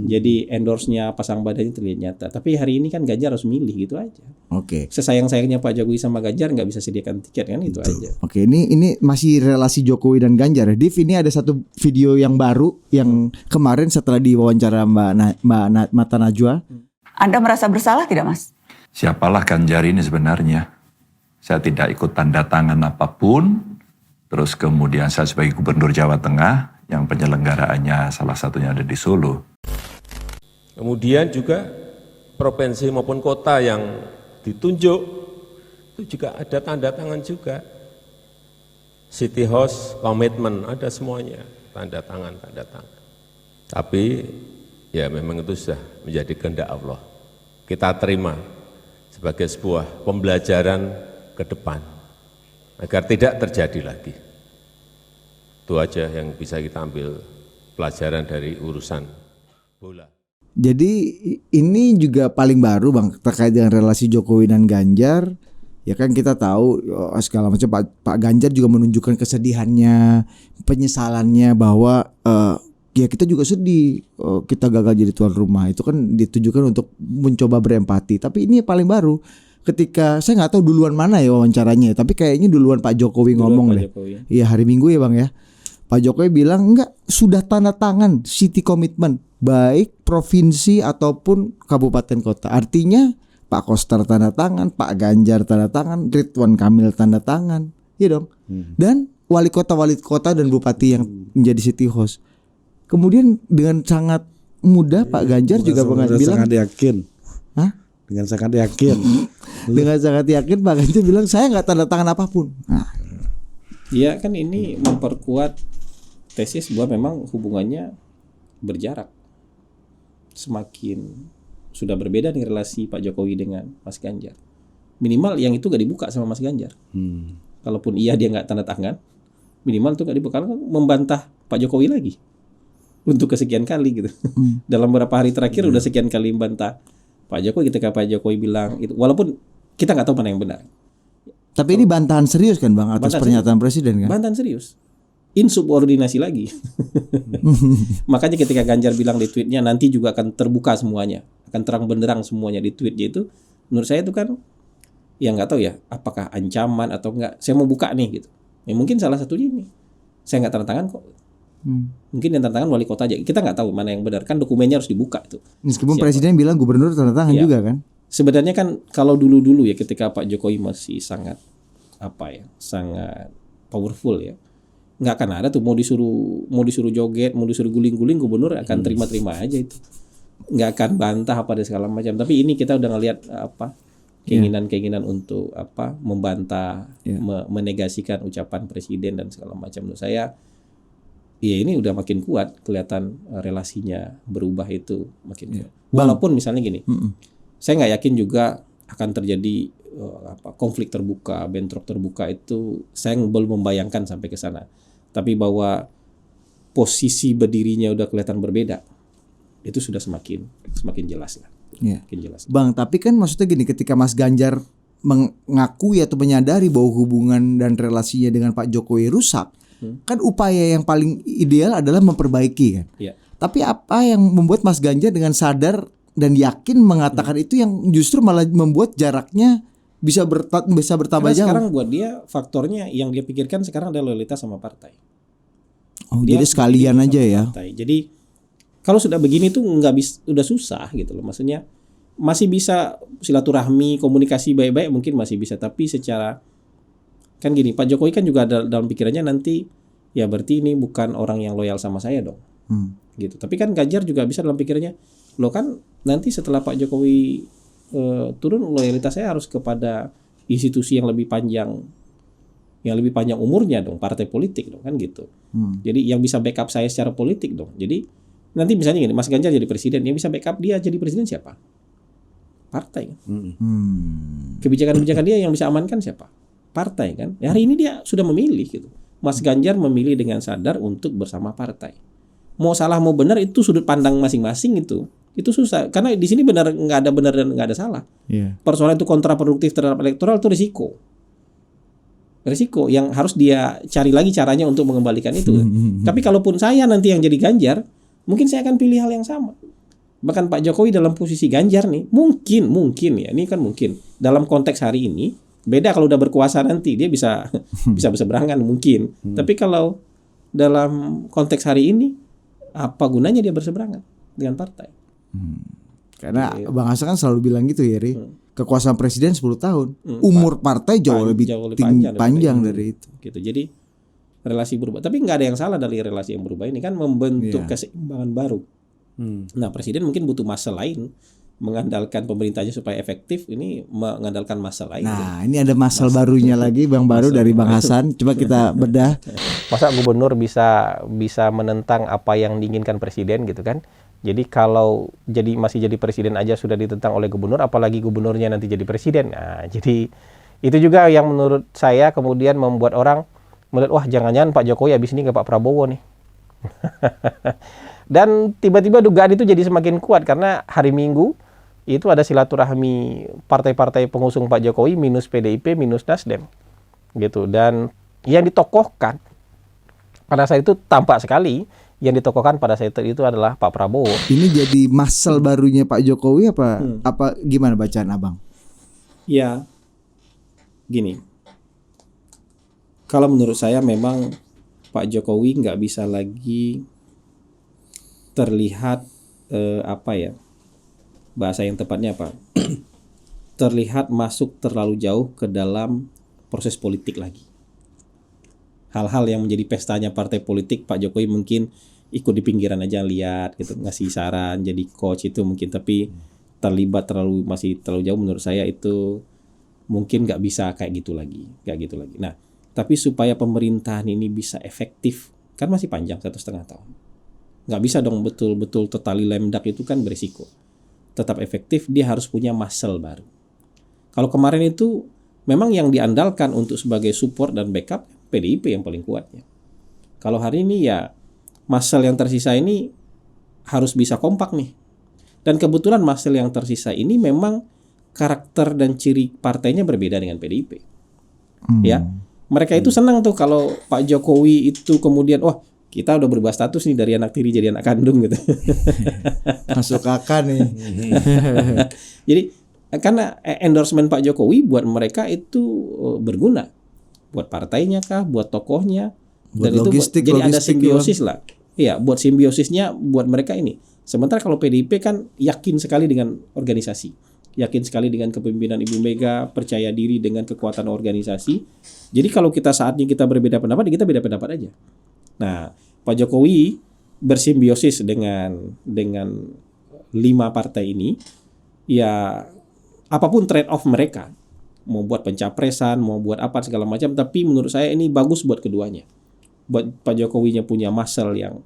Jadi endorse-nya pasang badannya terlihat nyata. Tapi hari ini kan Ganjar harus milih gitu aja. Oke. Sesayang-sayangnya Pak Jokowi sama Ganjar nggak bisa sediakan tiket kan itu aja. Oke, ini masih relasi Jokowi dan Ganjar. Div, ini ada satu video yang baru yang kemarin setelah diwawancara Mbak Mata Najwa. Anda merasa bersalah tidak, Mas? Siapalah Ganjar ini sebenarnya? Saya tidak ikut tanda tangan apapun. Terus kemudian saya sebagai Gubernur Jawa Tengah yang penyelenggaraannya salah satunya ada di Solo. Kemudian juga provinsi maupun kota yang ditunjuk itu juga ada tanda tangan juga. City House Commitment ada semuanya, tanda tangan. Tapi ya memang itu sudah menjadi kehendak Allah. Kita terima sebagai sebuah pembelajaran ke depan agar tidak terjadi lagi. Itu aja yang bisa kita ambil pelajaran dari urusan bola. Jadi ini juga paling baru Bang terkait dengan relasi Jokowi dan Ganjar. Ya kan kita tahu segala macam Pak Ganjar juga menunjukkan kesedihannya, penyesalannya bahwa ya kita juga sedih kita gagal jadi tuan rumah. Itu kan ditujukan untuk mencoba berempati. Tapi ini paling baru ketika saya nggak tahu duluan mana ya wawancaranya, tapi kayaknya duluan Pak Jokowi ngomong deh. Iya hari Minggu ya Bang ya. Pak Jokowi bilang enggak, sudah tanda tangan city commitment baik provinsi ataupun kabupaten kota. Artinya Pak Koster tanda tangan, Pak Ganjar tanda tangan, Ridwan Kamil tanda tangan, iya dong. Dan wali kota dan bupati yang menjadi city host. Kemudian dengan sangat mudah Pak Ganjar juga bilang sangat yakin. Hah? Dengan sangat yakin. Dengan sangat yakin Pak Ganjar bilang saya nggak tanda tangan apapun. Nah, ya kan ini memperkuat tesis bahwa memang hubungannya berjarak. Semakin sudah berbeda nih relasi Pak Jokowi dengan Mas Ganjar. Minimal yang itu gak dibuka sama Mas Ganjar. Kalaupun iya dia nggak tanda tangan, minimal itu gak dibuka. Karena membantah Pak Jokowi lagi untuk kesekian kali gitu. Dalam beberapa hari terakhir udah sekian kali membantah Pak Jokowi ketika Pak Jokowi bilang itu. Walaupun kita nggak tahu mana yang benar. tapi ini bantahan serius kan Bang atas pernyataan presiden kan? Bantahan serius. Insubordinasi lagi. Makanya ketika Ganjar bilang di tweetnya nanti juga akan terbuka semuanya, akan terang benderang semuanya di tweetnya itu, menurut saya itu kan ya nggak tahu ya apakah ancaman atau enggak. Saya mau buka nih gitu. Ya mungkin salah satunya ini. Saya nggak tanda tangan kok. Mungkin yang tanda tangan wali kota aja. Kita nggak tahu mana yang benar. Kan dokumennya harus dibuka itu. Meskipun presiden bilang gubernur tanda tangan juga kan? Sebenarnya kan kalau dulu-dulu ya ketika Pak Jokowi masih sangat sangat powerful ya. Nggak akan ada tuh mau disuruh joget, mau disuruh guling-guling, gubernur akan terima-terima aja itu. Nggak akan bantah apa dan segala macam. Tapi ini kita udah ngelihat keinginan untuk membantah, menegasikan ucapan presiden dan segala macam. Menurut saya ya ini udah makin kuat kelihatan relasinya berubah itu makin kuat. Walaupun misalnya gini, saya nggak yakin juga akan terjadi konflik terbuka, bentrok terbuka itu saya belum membayangkan sampai ke sana. Tapi bahwa posisi berdirinya udah kelihatan berbeda, itu sudah semakin jelas lah. Makin jelas. Bang, tapi kan maksudnya gini, ketika Mas Ganjar mengakui atau menyadari bahwa hubungan dan relasinya dengan Pak Jokowi rusak, kan upaya yang paling ideal adalah memperbaiki kan. Tapi apa yang membuat Mas Ganjar dengan sadar dan yakin mengatakan itu yang justru malah membuat jaraknya bisa bertambah Karena jauh. sekarang buat dia faktornya yang dia pikirkan sekarang adalah loyalitas sama partai. Jadi sekalian aja ya. Partai. Jadi kalau sudah begini tuh udah susah gitu loh. Maksudnya masih bisa silaturahmi, komunikasi baik-baik mungkin masih bisa, tapi secara kan gini, Pak Jokowi kan juga ada dalam pikirannya nanti ya berarti ini bukan orang yang loyal sama saya dong. Gitu. Tapi kan Ganjar juga bisa dalam pikirannya, loh kan nanti setelah Pak Jokowi turun loyalitas saya harus kepada institusi yang lebih panjang umurnya dong, partai politik dong kan gitu. Jadi yang bisa backup saya secara politik dong. Jadi nanti misalnya gini, Mas Ganjar jadi presiden, yang bisa backup dia jadi presiden siapa? Partai kan. Kebijakan-kebijakan dia yang bisa amankan siapa? Partai kan. Ya, hari ini dia sudah memilih gitu. Mas Ganjar memilih dengan sadar untuk bersama partai. Mau salah mau benar itu sudut pandang masing-masing itu susah karena di sini nggak ada benar dan nggak ada salah. Persoalan itu kontraproduktif terhadap elektoral itu risiko yang harus dia cari lagi caranya untuk mengembalikan itu. Tapi kalaupun saya nanti yang jadi Ganjar, mungkin saya akan pilih hal yang sama. Bahkan Pak Jokowi dalam posisi Ganjar nih mungkin ya, ini kan mungkin dalam konteks hari ini beda. Kalau udah berkuasa nanti dia bisa berseberangan mungkin. Tapi kalau dalam konteks hari ini apa gunanya dia berseberangan dengan partai? Karena Bang Hasan kan selalu bilang gitu ya, Ri. Kekuasaan presiden 10 tahun. Umur partai jauh lebih panjang dari itu. Gitu. Jadi relasi berubah. Tapi nggak ada yang salah dari relasi yang berubah ini kan membentuk keseimbangan baru. Nah, presiden mungkin butuh masa lain mengandalkan pemerintahnya supaya efektif, ini mengandalkan masa lain. Nah, ini ada masal barunya lagi Bang baru dari Bang Hasan. Coba kita bedah. Masa gubernur bisa menentang apa yang diinginkan presiden gitu kan? Jadi kalau masih jadi presiden aja sudah ditentang oleh gubernur, apalagi gubernurnya nanti jadi presiden. Nah, jadi itu juga yang menurut saya kemudian membuat orang melihat wah jangan-jangan Pak Jokowi habis ini ke Pak Prabowo nih. Dan tiba-tiba dugaan itu jadi semakin kuat karena hari Minggu itu ada silaturahmi partai-partai pengusung Pak Jokowi minus PDIP minus Nasdem gitu. Dan yang ditokohkan pada saat itu tampak sekali yang ditokohkan pada saat itu adalah Pak Prabowo. Ini jadi muscle barunya Pak Jokowi apa gimana bacaan Abang? Ya gini, kalau menurut saya memang Pak Jokowi nggak bisa lagi terlihat bahasa yang tepatnya apa? Terlihat masuk terlalu jauh ke dalam proses politik lagi. Hal-hal yang menjadi pestanya partai politik, Pak Jokowi mungkin ikut di pinggiran aja lihat gitu, ngasih saran, jadi coach itu mungkin, tapi terlibat masih terlalu jauh menurut saya itu mungkin nggak bisa kayak gitu lagi. Nah, tapi supaya pemerintahan ini bisa efektif kan masih panjang 1,5 tahun. Nggak bisa dong betul-betul totali lemdak, itu kan berisiko. Tetap efektif dia harus punya muscle baru. Kalau kemarin itu memang yang diandalkan untuk sebagai support dan backup PDIP yang paling kuatnya. Kalau hari ini ya muscle yang tersisa ini harus bisa kompak nih. Dan kebetulan muscle yang tersisa ini memang karakter dan ciri partainya berbeda dengan PDIP. Ya, mereka itu senang tuh kalau Pak Jokowi itu kemudian kita udah berubah status nih dari anak tiri jadi anak kandung gitu. Masuk kakak nih. Jadi karena endorsement Pak Jokowi buat mereka itu berguna, buat partainya kah, buat tokohnya, dan logistik, itu jadi ada logistik simbiosis lah. Iya, buat simbiosisnya buat mereka ini. Sementara kalau PDIP kan yakin sekali dengan organisasi, yakin sekali dengan kepemimpinan Ibu Mega, percaya diri dengan kekuatan organisasi. Jadi kalau saatnya kita berbeda pendapat, kita beda pendapat aja. Nah, Pak Jokowi bersimbiosis dengan 5 partai ini, ya apapun trade off mereka, mau buat pencapresan, mau buat apa segala macam, tapi menurut saya ini bagus buat keduanya. Buat Pak Jokowinya punya muscle yang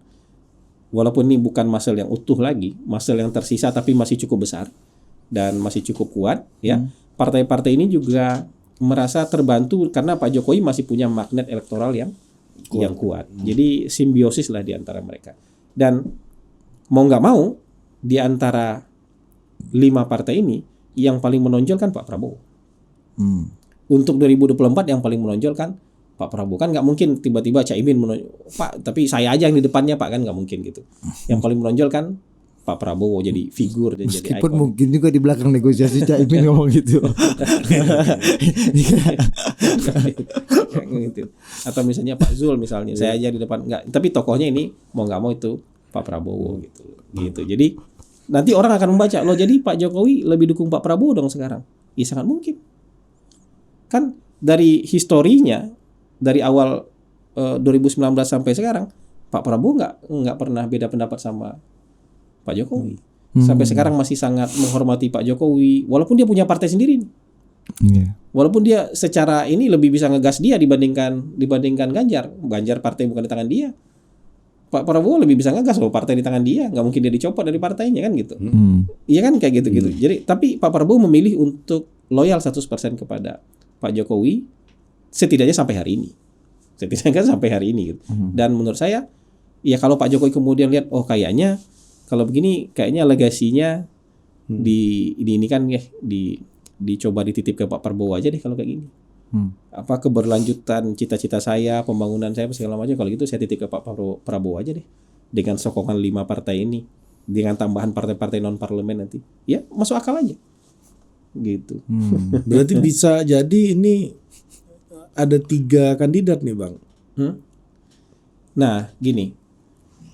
walaupun ini bukan muscle yang utuh lagi, muscle yang tersisa tapi masih cukup besar dan masih cukup kuat, ya. Partai-partai ini juga merasa terbantu karena Pak Jokowi masih punya magnet elektoral yang kuat. Jadi simbiosis lah di antara mereka. Dan mau nggak mau di antara 5 partai ini yang paling menonjol kan Pak Prabowo. Untuk 2024 yang paling menonjol kan Pak Prabowo. Kan nggak mungkin tiba-tiba Caimin Pak, tapi saya aja yang di depannya Pak, kan nggak mungkin gitu. Yang paling menonjol kan Pak Prabowo jadi figur dan jadi ikon. Meskipun mungkin juga di belakang negosiasi Caimin ngomong gitu. Gitu. Atau misalnya Pak Zul misalnya, saya aja di depan, nggak, tapi tokohnya ini mau nggak mau itu Pak Prabowo gitu. Jadi nanti orang akan membaca, loh jadi Pak Jokowi lebih dukung Pak Prabowo dong sekarang. Ya sangat mungkin. Kan dari historinya dari awal 2019 sampai sekarang Pak Prabowo nggak pernah beda pendapat sama Pak Jokowi. Sampai sekarang masih sangat menghormati Pak Jokowi walaupun dia punya partai sendiri. Walaupun dia secara ini lebih bisa ngegas dia dibandingkan Ganjar. Ganjar partai bukan di tangan dia. Pak Prabowo lebih bisa ngegas loh, partai di tangan dia, nggak mungkin dia dicopot dari partainya kan gitu. Iya kan kayak gitu. Jadi tapi Pak Prabowo memilih untuk loyal 100% kepada Pak Jokowi setidaknya sampai hari ini. Gitu. Dan menurut saya ya kalau Pak Jokowi kemudian lihat kayaknya kalau begini kayaknya legasinya ini kan ya dicoba dititip ke Pak Prabowo aja deh kalau kayak gini. Apa keberlanjutan cita-cita saya, pembangunan saya segala macam, kalau gitu saya titip ke Pak Prabowo aja deh. Dengan sokongan 5 partai ini, dengan tambahan partai-partai non parlemen nanti. Ya, masuk akal aja. Gitu. Berarti bisa jadi ini ada 3 kandidat nih, Bang. Nah, gini.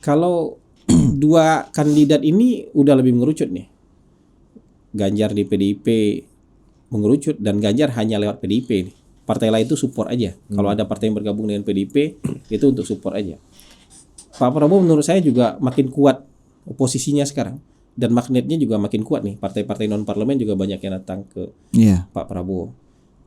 Kalau 2 kandidat ini udah lebih mengerucut nih. Ganjar di PDIP mengerucut dan Ganjar hanya lewat PDIP nih. Partai lain itu support aja. Kalau ada partai yang bergabung dengan PDIP itu untuk support aja. Pak Prabowo menurut saya juga makin kuat posisinya sekarang dan magnetnya juga makin kuat nih. Partai-partai non parlemen juga banyak yang datang ke Pak Prabowo.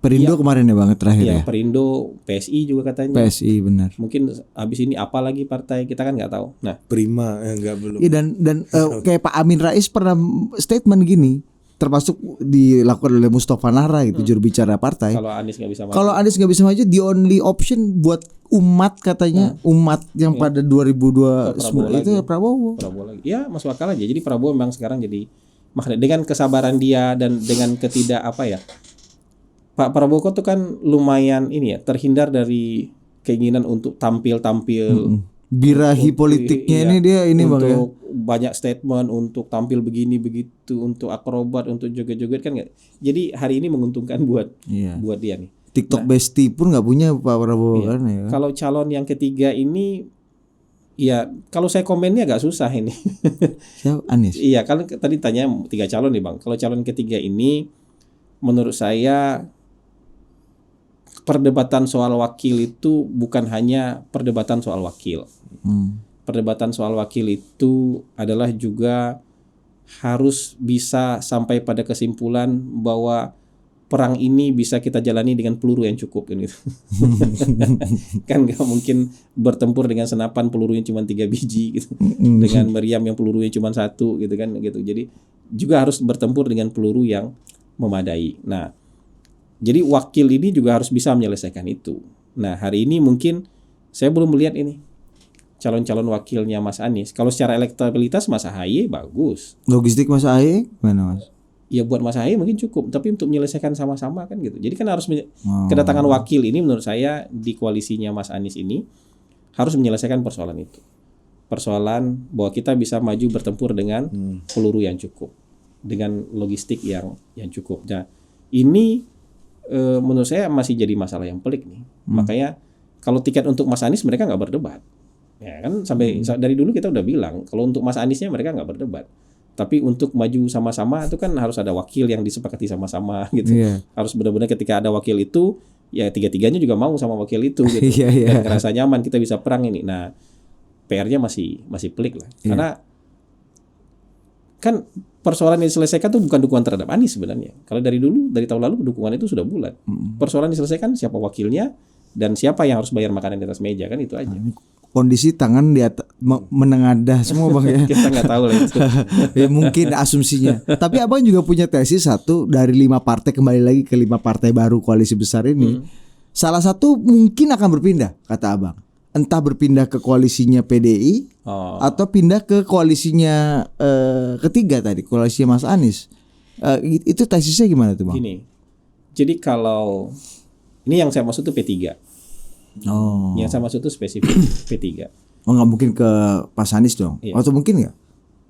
Perindo kemarin ya banget terakhir ya. Perindo, PSI juga katanya. PSI benar. Mungkin habis ini apa lagi partai kita kan nggak tahu. Nah, Prima enggak belum. Iya dan kayak Pak Amin Rais pernah statement gini, termasuk dilakukan oleh Mustafa Nahra gitu, juru bicara partai. Kalau Anies nggak bisa maju. Kalau Anies nggak bisa maju, the only option buat umat katanya, umat yang pada 2002 Prabowo itu lagi. Prabowo. Prabowo lagi. Ya masuk akal aja. Jadi Prabowo memang sekarang jadi magnet dengan kesabaran dia dan dengan Pak Prabowo tuh kan lumayan ini ya, terhindar dari keinginan untuk tampil-tampil Birahi politiknya ini dia ini untuk Bang ya. banyak statement, untuk tampil begini begitu, untuk akrobat, untuk joget-joget kan nggak. Jadi hari ini menguntungkan buat Iya. dia nih. TikTok bestie pun nggak punya Pak Prabowo Iya. kan ya. Kalau calon yang ketiga ini, ya kalau saya komennya agak susah ini. Siapa? Anies. Iya, kalau tadi tanya 3 calon nih Bang. Kalau calon ketiga ini, menurut saya perdebatan soal wakil itu bukan hanya perdebatan soal wakil. Perdebatan soal wakil itu adalah juga harus bisa sampai pada kesimpulan bahwa perang ini bisa kita jalani dengan peluru yang cukup kan gitu. Kan nggak mungkin bertempur dengan senapan pelurunya cuma 3 biji gitu. Dengan meriam yang pelurunya cuma 1 gitu kan gitu. Jadi juga harus bertempur dengan peluru yang memadai. Nah, jadi wakil ini juga harus bisa menyelesaikan itu. Nah, hari ini mungkin saya belum melihat ini calon-calon wakilnya Mas Anies. Kalau secara elektabilitas Mas Ahaye bagus. Logistik Mas Ahaye gimana Mas? Ya buat Mas Ahaye mungkin cukup, tapi untuk menyelesaikan sama-sama kan gitu. Jadi kan harus kedatangan wakil ini menurut saya di koalisinya Mas Anies ini harus menyelesaikan persoalan itu. Persoalan bahwa kita bisa maju bertempur dengan peluru yang cukup, dengan logistik yang cukup. Nah, ini menurut saya masih jadi masalah yang pelik nih. Makanya kalau tiket untuk Mas Anies mereka nggak berdebat. Ya kan sampai dari dulu kita udah bilang kalau untuk Mas Aniesnya mereka nggak berdebat. Tapi untuk maju sama-sama itu kan harus ada wakil yang disepakati sama-sama gitu. Harus benar-benar ketika ada wakil itu ya tiga-tiganya juga mau sama wakil itu gitu. Dan ngerasa nyaman kita bisa perang ini. Nah, PR-nya masih pelik lah. Karena kan persoalan yang diselesaikan itu bukan dukungan terhadap Anies sebenarnya. Kalau dari dulu, dari tahun lalu dukungan itu sudah bulat. Persoalan diselesaikan siapa wakilnya dan siapa yang harus bayar makanan di atas meja kan itu aja. Kondisi tangan di atas menengadah semua Bang ya. Kita nggak tahu lah itu. Ya, mungkin asumsinya. Tapi Abang juga punya tesis satu dari 5 partai kembali lagi ke 5 partai baru koalisi besar ini. Salah satu mungkin akan berpindah kata Abang. Entah berpindah ke koalisinya PDI atau pindah ke koalisinya ketiga tadi, koalisinya Mas Anies. Itu tesisnya gimana tuh Bang? Gini. Jadi kalau ini yang saya maksud tuh P3. Yang saya maksud tuh spesifik P3. Oh nggak mungkin ke Mas Anies dong? Iya. Atau mungkin nggak?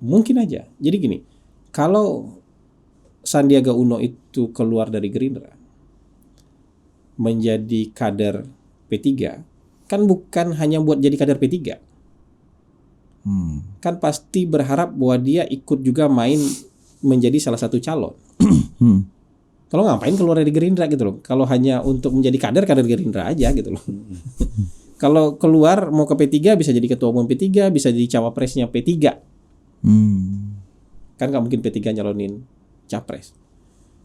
Mungkin aja. Jadi gini, kalau Sandiaga Uno itu keluar dari Gerindra menjadi kader P3, kan bukan hanya buat jadi kader P3. Kan pasti berharap bahwa dia ikut juga main menjadi salah satu calon. Kalau ngapain keluar dari Gerindra gitu loh. Kalau hanya untuk menjadi kader Gerindra aja gitu loh. Kalau keluar mau ke P3 bisa jadi ketua umum P3, bisa jadi cawapresnya P3. Kan nggak mungkin P3 nyalonin capres.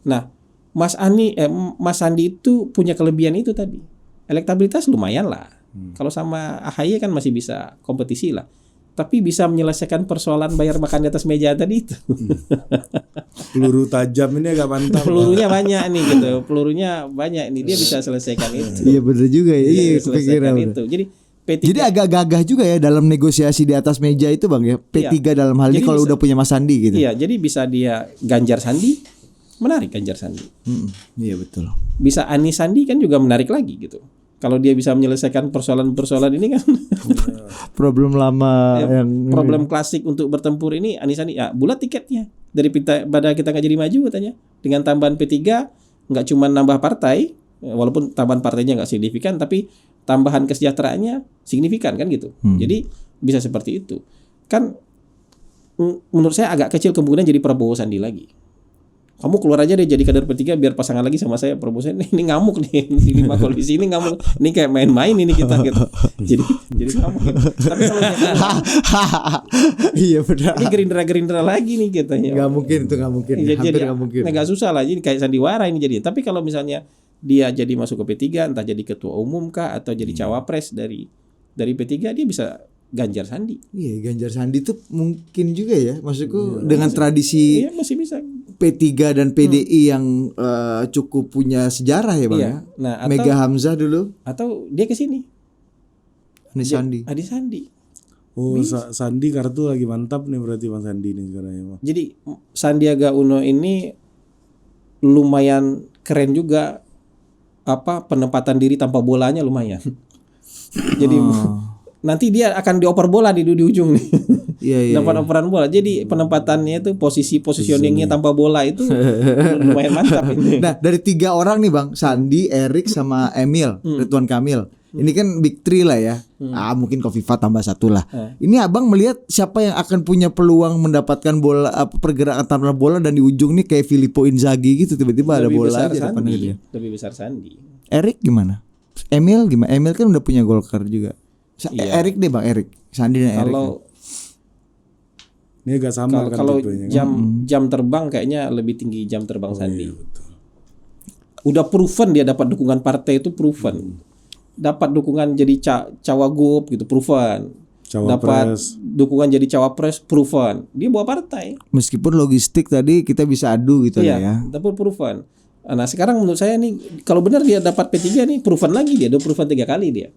Nah, Mas Sandi itu punya kelebihan itu tadi. Elektabilitas lumayan lah. Kalau sama AHY kan masih bisa kompetisi lah. Tapi bisa menyelesaikan persoalan bayar makan di atas meja tadi itu. Peluru tajam ini agak mantap. Pelurunya banyak nih gitu. Pelurunya banyak ini dia bisa selesaikan itu. Iya benar juga ya. Iya Selesaikan kepikiran. itu. Jadi P3 Jadi agak gagah juga ya dalam negosiasi di atas meja itu Bang ya. P3 dalam hal ini Jadi kalau bisa- udah punya Mas Sandi gitu. Iya, jadi bisa dia Ganjar Sandi, menarik Ganjar Sandi. Iya betul. Bisa Anies Sandi kan juga menarik lagi gitu. Kalau dia bisa menyelesaikan persoalan-persoalan ini kan Problem lama ya, yang problem klasik untuk bertempur ini Anies Sandi ya bulat tiketnya dari pada kita nggak jadi maju katanya dengan tambahan P3 nggak cuma nambah partai walaupun tambahan partainya nggak signifikan tapi tambahan kesejahteraannya signifikan kan gitu. Jadi bisa seperti itu kan menurut saya agak kecil kemungkinan jadi Prabowo Sandi lagi. Kamu keluar aja deh jadi kader P3 biar pasangan lagi sama saya Prabowo Sandi. Ini ngamuk nih di 5 koalisi ini ngamuk. Ini kayak main-main ini kita gitu. Jadi ngamuk. Tapi kalau Iya benar. ini Gerindra lagi nih katanya. Nggak mungkin itu nggak mungkin. Hampir nggak mungkin. Agak susah lah jadi kayak sandiwara ini jadi. Tapi kalau misalnya dia jadi masuk ke P3 entah jadi ketua umum kah atau jadi cawapres dari P3 dia bisa Ganjar Sandi. Iya Ganjar Sandi tuh mungkin juga ya maksudku dengan tradisi Iya masih bisa. P3 dan PDI yang cukup punya sejarah ya Bang Iya. ya. Nah, Mega Hamzah dulu, atau dia ke sini. Anies Sandi. Adi Sandi. Oh, Sandi kartu lagi mantap nih berarti Bang Sandi nih sekarang ya, Bang. Jadi Sandiaga Uno ini lumayan keren juga, apa, penempatan diri tanpa bolanya lumayan. Jadi nanti dia akan dioper bola di ujung nih. Iya. Dapat operan bola. Jadi penempatannya itu positioningnya tanpa bola itu lumayan mantap ini. Nah, dari 3 orang nih Bang, Sandi, Erik sama Emil, Ridwan Kamil. Ini kan big three lah ya. Mungkin Kofifa tambah 1 lah. Ini Abang melihat siapa yang akan punya peluang mendapatkan bola, pergerakan tanpa bola, dan di ujung nih kayak Filippo Inzaghi gitu, tiba-tiba ada Lebih bola besar aja depan Sandi. dia. Lebih besar Sandi. Erik gimana? Emil gimana? Emil kan udah punya Golkar juga. Iya. Erik deh Bang, Erik. Sandi dan Erik. Kalau Ini agak sama kan kalau tipenya, jam terbang kayaknya lebih tinggi jam terbang Sandi. Udah proven dia dapat dukungan partai itu proven. Dapat dukungan jadi cawagup gitu proven. Dapat Cawapres. dukungan jadi cawapres proven. Dia bawa partai. Meskipun logistik tadi kita bisa adu gitu Iya, lah ya. tapi proven. Nah, sekarang menurut saya nih kalau benar dia dapat P3 nih proven lagi dia, udah proven 3 kali dia.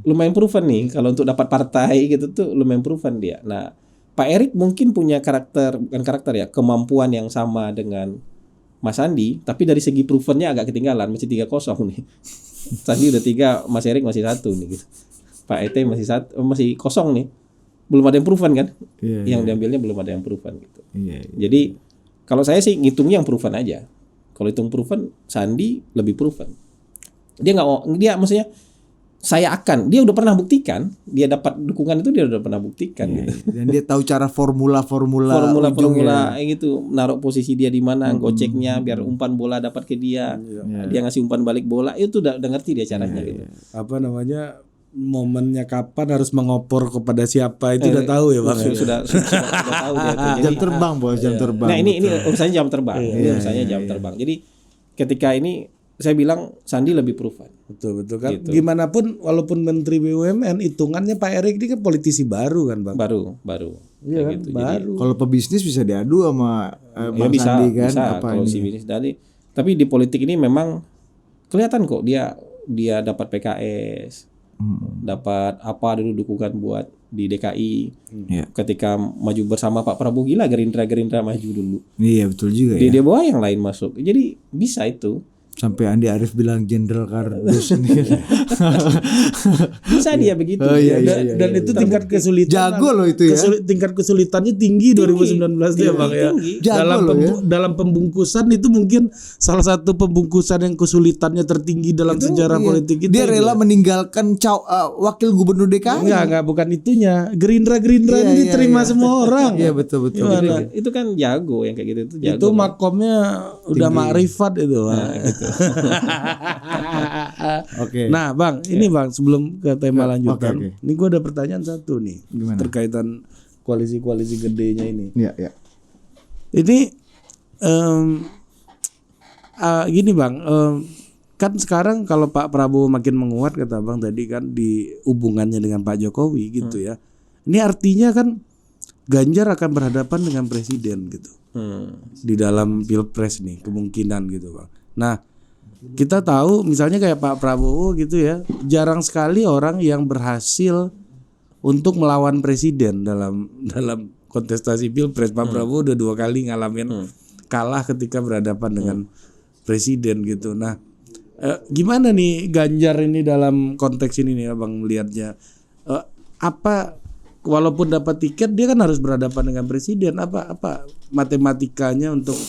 Lumayan proven nih kalau untuk dapat partai gitu tuh lumayan proven dia. Nah, Pak Erik mungkin punya kemampuan yang sama dengan Mas Sandi, tapi dari segi provennya agak ketinggalan, masih 3-0 nih. Sandi udah 3, Mas Erik masih 1 nih gitu. Pak ET masih kosong nih. Belum ada yang proven kan? Iya, Yang diambilnya belum ada yang proven gitu. Iya. Jadi kalau saya sih ngitungnya yang proven aja. Kalau hitung proven, Sandi lebih proven. Dia maksudnya dia udah pernah buktikan, dia dapat dukungan itu dia udah pernah buktikan gitu. Dan dia tahu cara formula Formula gitu, naruh posisi dia di mana, goceknya biar umpan bola dapat ke dia. Dia ngasih umpan balik bola, itu udah ngerti dia caranya gitu. Apa namanya? Momennya kapan harus mengopor kepada siapa itu udah tahu ya Bang. Sudah tahu dia tuh. jam terbang bos, jam terbang. Nah, ini urusannya jam terbang. Ini urusannya jam terbang. Jadi ketika ini saya bilang Sandi lebih proven. Betul kan. Gitu. Gimana pun walaupun Menteri BUMN hitungannya Pak Erik ini kan politisi baru kan Bang. Baru. Iya kan, gitu. baru. Kalau pebisnis bisa diadu sama Bang Sandi kan bisa apa kalau ini? si bisnis tadi. Tapi di politik ini memang kelihatan kok dia dapat PKS, dapat apa dulu dukungan buat di DKI. Iya. Ketika maju bersama Pak Prabowo, gila Gerindra maju dulu. Iya betul juga ya. Dia bawa yang lain masuk. Jadi bisa itu. Sampai Andi Arief bilang Jenderal Kardus nih. Bisa dia begitu. Oh, iya, Dan itu tingkat kesulitan. Jago loh itu ya. Tingkat kesulitannya tinggi 2019 ya Bang ya. Tinggi. Jago loh ya. Dalam pembungkusan itu mungkin salah satu pembungkusan yang kesulitannya tertinggi dalam sejarah politik kita. Dia rela meninggalkan wakil gubernur DKI. Enggak, bukan itunya. Gerindra Iya, ini diterima semua orang. Iya betul. Gimana? Itu kan jago yang kayak gitu itu jago. Itu makomnya udah makrifat itu. Oke. Nah Bang, ini Bang sebelum ke tema lanjutan, oke. ini gue ada pertanyaan satu nih. Gimana? Terkaitan koalisi gedenya ini. Iya. Ini gini Bang, kan sekarang kalau Pak Prabowo makin menguat kata Bang tadi kan di hubungannya dengan Pak Jokowi gitu ya. Ini artinya kan Ganjar akan berhadapan dengan presiden gitu. Di dalam Pilpres nih kemungkinan gitu Bang. Nah, kita tahu misalnya kayak Pak Prabowo gitu ya, jarang sekali orang yang berhasil untuk melawan presiden dalam kontestasi Pilpres. Pak Prabowo udah 2 kali ngalamin kalah ketika berhadapan dengan presiden gitu. Nah, gimana nih Ganjar ini dalam konteks ini nih Abang melihatnya? Apa walaupun dapat tiket dia kan harus berhadapan dengan presiden, apa matematikanya untuk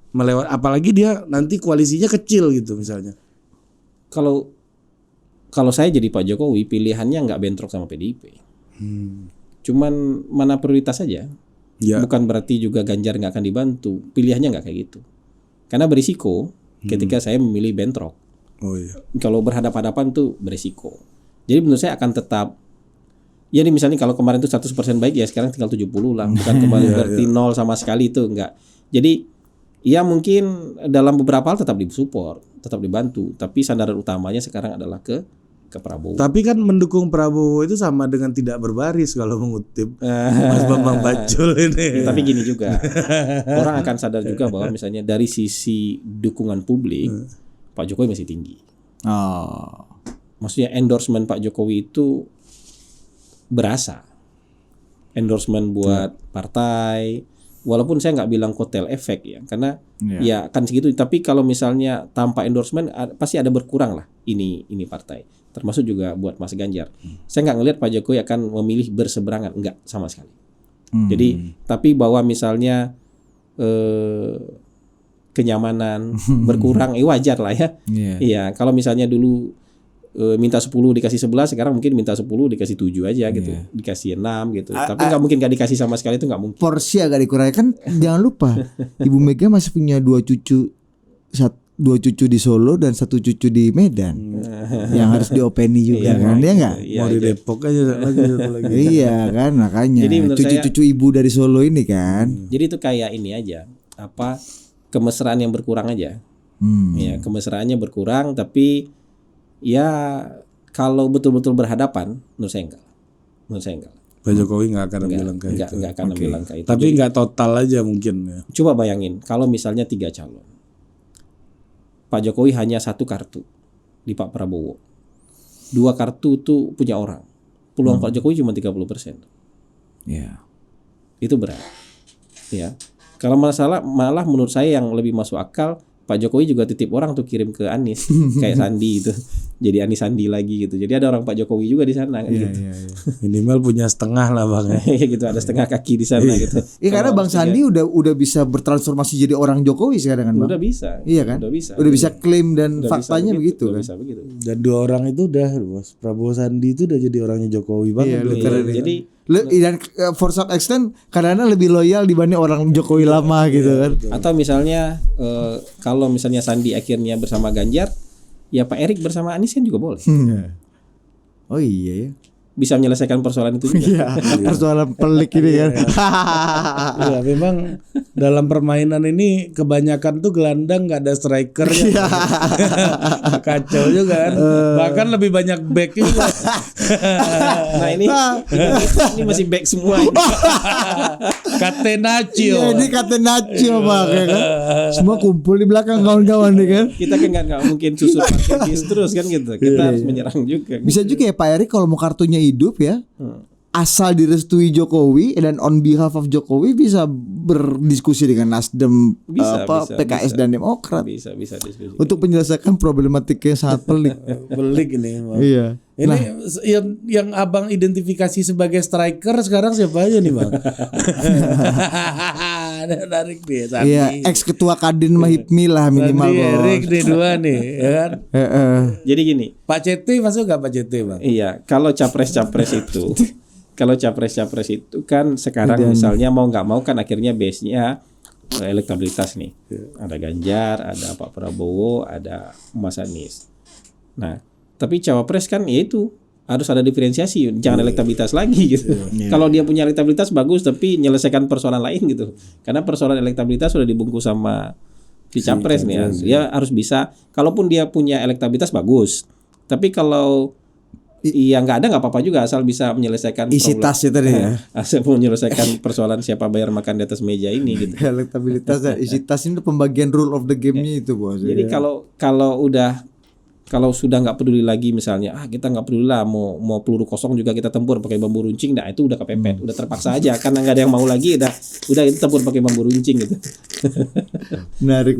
melewati, apalagi dia nanti koalisinya kecil gitu misalnya. Kalau saya jadi Pak Jokowi, pilihannya nggak bentrok sama PDIP. Cuman mana prioritas saja. Ya. Bukan berarti juga Ganjar nggak akan dibantu. Pilihannya nggak kayak gitu. Karena berisiko ketika saya memilih bentrok. Oh iya. Kalau berhadapan-hadapan tuh berisiko. Jadi menurut saya akan tetap. Ya ini misalnya kalau kemarin tuh 100% baik ya sekarang tinggal 70 lah. Bukan kembali berarti 0 sama sekali itu enggak. Jadi ya mungkin dalam beberapa hal tetap disupport, tetap dibantu, tapi sandaran utamanya sekarang adalah ke ke Prabowo. Tapi kan mendukung Prabowo itu sama dengan tidak berbaris kalau mengutip Mas Bambang Pacul ini. Tapi gini juga, orang akan sadar juga bahwa misalnya dari sisi dukungan publik, Pak Jokowi masih tinggi. Oh. Maksudnya endorsement Pak Jokowi itu berasa. Endorsement buat partai, walaupun saya nggak bilang kotel efek ya, karena ya kan segitu. Tapi kalau misalnya tanpa endorsement pasti ada berkurang lah ini partai. Termasuk juga buat Mas Ganjar. Saya nggak ngelihat Pak Jokowi akan memilih berseberangan, enggak sama sekali. Jadi tapi bahwa misalnya kenyamanan berkurang, wajar lah ya. Iya, kalau misalnya dulu minta 10 dikasih 11, sekarang mungkin minta 10 dikasih 7 aja gitu. Dikasih 6 gitu. Tapi nggak mungkin nggak dikasih sama sekali, itu nggak mungkin. Porsi agak dikurangi kan. Jangan lupa Ibu Mega masih punya 2 cucu, 2 cucu di Solo dan 1 cucu di Medan yang harus diopeni juga kan, dia nggak? Iya, Mau di Depok aja lagi satu lagi. Iya kan, makanya Jadi menurut cucu-cucu ibu dari Solo ini kan. Jadi itu kayak ini aja, kemesraan yang berkurang aja. Ya, kemesraannya berkurang, tapi ya kalau betul-betul berhadapan, menurut saya enggak. Pak Jokowi nggak akan bilang kayak itu. Enggak akan bilang kayak itu. Tapi nggak total aja mungkin ya. Coba bayangin kalau misalnya 3 calon, Pak Jokowi hanya 1 kartu di Pak Prabowo, 2 kartu itu punya orang, peluang Pak Jokowi cuma 30%. Iya. Itu berat. Ya. Kalau malah menurut saya yang lebih masuk akal, Pak Jokowi juga titip orang tuh kirim ke Anies kayak Sandi itu. Jadi Anies Sandi lagi gitu. Jadi ada orang Pak Jokowi juga di sana kan gitu. Minimal punya setengah lah Bang ya. gitu, ada setengah kaki di sana gitu. Iya, karena Bang Sandi udah bisa bertransformasi jadi orang Jokowi sekarang kan, Bang. Udah bisa. Iya kan? Udah bisa klaim dan Udah faktanya bisa begitu udah kan. bisa begitu. Dan 2 orang itu udah Bos. Prabowo Sandi itu udah jadi orangnya Jokowi banget. Iya, jadi Dan for some extent kadang-kadang lebih loyal dibanding orang Jokowi lama gitu kan. atau misalnya kalau misalnya Sandi akhirnya bersama Ganjar, ya Pak Erik bersama Anies kan juga boleh. Oh iya ya. Bisa menyelesaikan persoalan itu juga. Iya, persoalan pelik ini kan. Iya, memang dalam permainan ini kebanyakan tuh gelandang nggak ada strikernya. Kacau juga kan. Bahkan lebih banyak back juga. Nah ini masih back semua. Catenaccio. Iya, ini Catenaccio Bang ya kan. Semua kumpul di belakang kawan-kawan nih kan. Kita kan nggak mungkin susut pakai terus kan gitu. Kita harus menyerang juga. Bisa juga ya Pak Erik kalau mau kartunya hidup ya, asal direstui Jokowi dan on behalf of Jokowi bisa berdiskusi dengan Nasdem, PKS dan Demokrat. Bisa diskusi. Untuk menyelesaikan problematika yang sangat pelik. Pelik ini. Iya. Ini yang Abang identifikasi sebagai striker sekarang siapa aja nih Bang? Menarik nih. Iya, ex ketua Kadin Mahipmi lah minimal. Sandi Erik nih 2 nih, ya kan? Jadi gini. Pak CT masuk gak Pak CT Bang? Iya, kalau capres-capres itu kan sekarang misalnya mau nggak mau kan akhirnya base-nya elektabilitas nih. Ada Ganjar, ada Pak Prabowo, ada Mas Anies. Nah, tapi cawapres kan ya itu harus ada diferensiasi, jangan elektabilitas lagi gitu. Kalau dia punya elektabilitas bagus tapi menyelesaikan persoalan lain gitu. Karena persoalan elektabilitas sudah dibungkus sama si capres nih ya. Dia harus bisa, kalaupun dia punya elektabilitas bagus. Tapi kalau nggak ada nggak apa-apa juga asal bisa menyelesaikan isi tas itu tadi ya. Asal menyelesaikan persoalan siapa bayar makan di atas meja ini gitu. Elektabilitas dan isi tas ini pembagian rule of the game-nya itu Bos. Jadi kalau sudah nggak peduli lagi misalnya kita nggak peduli lah mau peluru kosong juga kita tempur pakai bambu runcing, nah itu udah kepepet, udah terpaksa aja karena nggak ada yang mau lagi, udah itu tempur pakai bambu runcing gitu. Menarik.